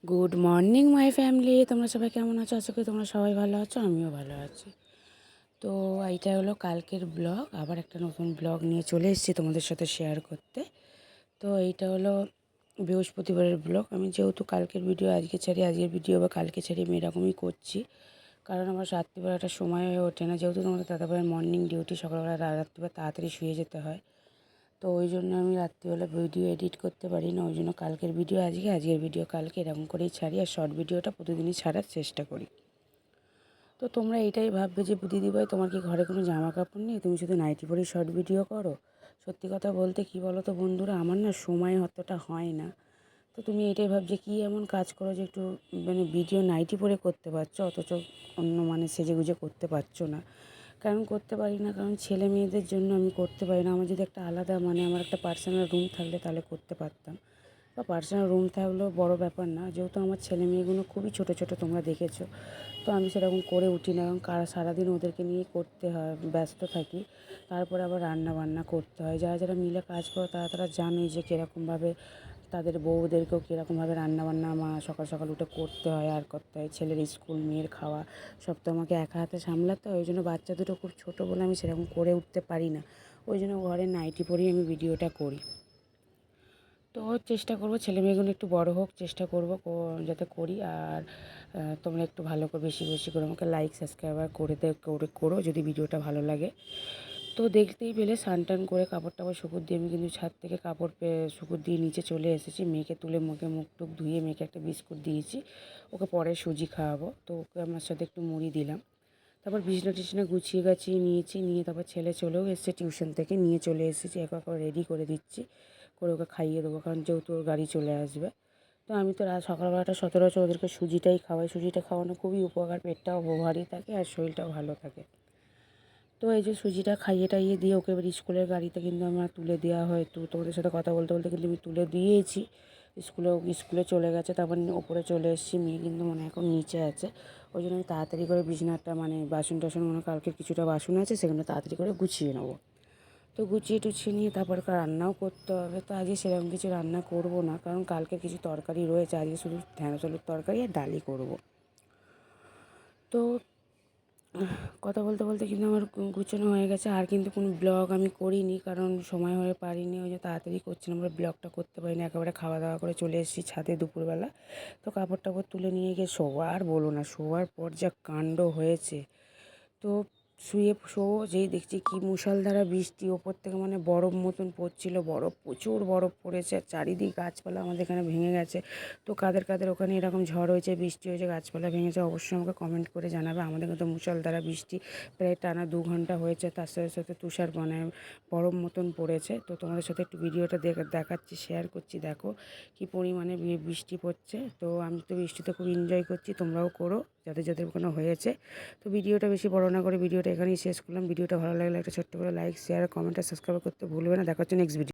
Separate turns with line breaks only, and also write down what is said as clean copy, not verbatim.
Good morning my family, তোমরা সবাই কেমন আছো? আশা করি তোমরা সবাই ভালো আছো, আমিও ভালো আছি। তো এইটা হলো কালকের ব্লগ, আবার একটা নতুন ব্লগ নিয়ে চলে এসেছি তোমাদের সাথে শেয়ার করতে। তো এইটা হলো বৃহস্পতিবারের ব্লগ। আমি যেহেতু কালকের ভিডিও আজকে ছাড়ি, আজকের ভিডিও বা কালকে ছাড়ি, আমি এরকমই করছি, কারণ আমার রাত্রিবেলাটা সময় হয়ে ওঠে না। যেহেতু তোমাদের দাদাভাইয়ের মর্নিং ডিউটি, সকালবেলা রাত্রিবেলা তাড়াতাড়ি শুয়ে যেতে হয়, তো ওই জন্য আমি রাত্রিবেলা ভিডিও এডিট করতে পারি না। ওই জন্য কালকের ভিডিও আজকে, আজকের ভিডিও কালকে, এরকম করেই ছাড়ি। আর শর্ট ভিডিওটা প্রতিদিনই ছাড়ার চেষ্টা করি। তো তোমরা এইটাই ভাববে যে দিদিভাই তোমার কি ঘরে কোনো জামা কাপড় নেই, তুমি শুধু নাইটি পরেই শর্ট ভিডিও করো? সত্যি কথা বলতে কী বলো তো বন্ধুরা, আমার না সময় অতটা হয় না। তো তুমি এটাই ভাবছে কী এমন কাজ করো যে একটু মানে ভিডিও নাইটি পরে করতে পারছো, অথচ অন্য মানে সেজেগুজে করতে পারছো না। কারণ করতে পারি না, কারণ ছেলে মেয়েদের জন্য আমি করতে পারি না। আমার যদি একটা আলাদা মানে আমার একটা পার্সোনাল রুম থাকলে তাহলে করতে পারতাম, বা পার্সোনাল রুম থাকলেও বড় ব্যাপার না। যেহেতু আমার ছেলে মেয়েগুলো খুবই ছোটো ছোটো, তোমরা দেখেছো, তো আমি সেরকম করে উঠি না, কারণ সারাদিন ওদেরকে নিয়ে করতে হয়, ব্যস্ত থাকি। তারপরে আবার রান্না বান্না করতে হয়। যারা যারা মিলে কাজ করো তারা তারা জানোই যে কীরকমভাবে তাদের বউদেরকেও কীরকমভাবে রান্নাবান্না সকাল সকাল উঠে করতে হয় আর করতে হয়। ছেলের স্কুল, মেয়ের খাওয়া, সব তো আমাকে একা হাতে সামলাতে হয়। ওই জন্য বাচ্চা দুটো খুব ছোটো বলে আমি সেরকম করে উঠতে পারি না। ওই জন্য ঘরে নাইটি পরেই আমি ভিডিওটা করি। তো চেষ্টা করব ছেলে মেয়েগুলো একটু বড় হোক, চেষ্টা করব যাতে করি। আর তোমরা একটু ভালো করে বেশি বেশি করে আমাকে লাইক সাবস্ক্রাইবার করো যদি ভিডিওটা ভালো লাগে। তো দেখতেই পেলে স্নান টান করে কাপড় টাপড় শুকুর দিয়ে আমি কিন্তু ছাদ থেকে কাপড় শুকুর দিয়ে নিচে চলে এসেছি। মেয়েকে তুলে মুখ টুক ধুয়ে মেয়েকে একটা বিস্কুট দিয়েছি, ওকে পরে সুজি খাওয়াবো। তো ওকে আমার সাথে একটু মুড়ি দিলাম। তারপর বিছনা টিছনা গুছিয়ে গাছিয়ে নিয়েছি, নিয়ে তারপর ছেলে চলেও এসেছে টিউশন থেকে, নিয়ে চলে এসেছি। একবার রেডি করে দিচ্ছি, করে ওকে খাইয়ে দেবো, কারণ যেহেতু ওর গাড়ি চলে আসবে। তো আমি তো সকালবেলাটা সচরাচর ওদেরকে সুজিটাই খাওয়াই। সুজিটা খাওয়ানো খুবই উপকার, পেটটাও ভারী থাকে আর শরীরটাও ভালো থাকে। তো এই যে সুজিটা খাইয়ে টাইয়ে দিয়ে ওকে এবার স্কুলের গাড়িতে কিন্তু আমার তুলে দেওয়া হয়। তো তোমাদের সাথে কথা বলতে বলতে কিন্তু আমি তুলে দিয়েছি। স্কুলে চলে গেছে। তারপর ওপরে চলে এসেছি, মেয়ে কিন্তু মনে এখন নিচে আছে। ওই জন্য আমি তাড়াতাড়ি করে বিছানাটা মানে বাসন টাসন মনে কালকে কিছুটা বাসন আছে, সেগুলো তাড়াতাড়ি করে গুছিয়ে নেবো। তো গুছিয়ে টুছিয়ে নিয়ে তারপর রান্নাও করতে হবে। তো আজকে সেরকম কিছু রান্না করব না, কারণ কালকে কিছু তরকারি রয়েছে। আজকে শুধু ঢ্যাঁড়স আলুর তরকারি আর ডালই করব। তো কথা বলতে বলতে কিন্তু আমার গুছানো হয়ে গেছে। আর কিন্তু কোনো ব্লগ আমি করিনি, কারণ সময় হয়ে পারিনি। ওই যে তাড়াতাড়ি করছিলাম, আমরা ব্লগটা করতে পারিনি। একেবারে খাওয়া দাওয়া করে চলে এসেছি ছাদে দুপুরবেলা। তো কাপড় টাপড় তুলে নিয়ে গিয়ে শোবো। আর বলো না, শোয়ার পর যা কাণ্ড হয়েছে। তো যেই দেখছি কি মুষলধারা বৃষ্টি, ওপর থেকে মানে বরফ মতন পড়ছিল। প্রচুর বরফ পড়েছে, আর চারিদিক গাছপালা আমাদের এখানে ভেঙে গেছে। তো কাদের কাদের ওখানে এরকম ঝড় হয়েছে, বৃষ্টি হয়েছে, গাছপালা ভেঙেছে, অবশ্যই আমাকে কমেন্ট করে জানাবে। আমাদের কিন্তু মুষলধারা বৃষ্টি প্রায় টানা 2 ঘন্টা হয়েছে। তার সাথে সাথে তুষার মানে বরফ মতন পড়েছে। তো তোমাদের সাথে একটু ভিডিওটা দেখাচ্ছি, শেয়ার করছি। দেখো কি পরিমাণে বৃষ্টি পড়ছে। তো আমি তো বৃষ্টিতে খুব এনজয় করছি, তোমরাও করো যাদের যাদের ওখানে হয়েছে। তো ভিডিওটা বেশি বড় না করে ভিডিওটা এখানেই শেষ করলাম। ভিডিওটা ভালো লাগলে একটা ছোট্ট করে লাইক, শেয়ার, কমেন্ট আর সাবস্ক্রাইব করতে ভুলবে না। দেখা হচ্ছে নেক্সট ভিডিও।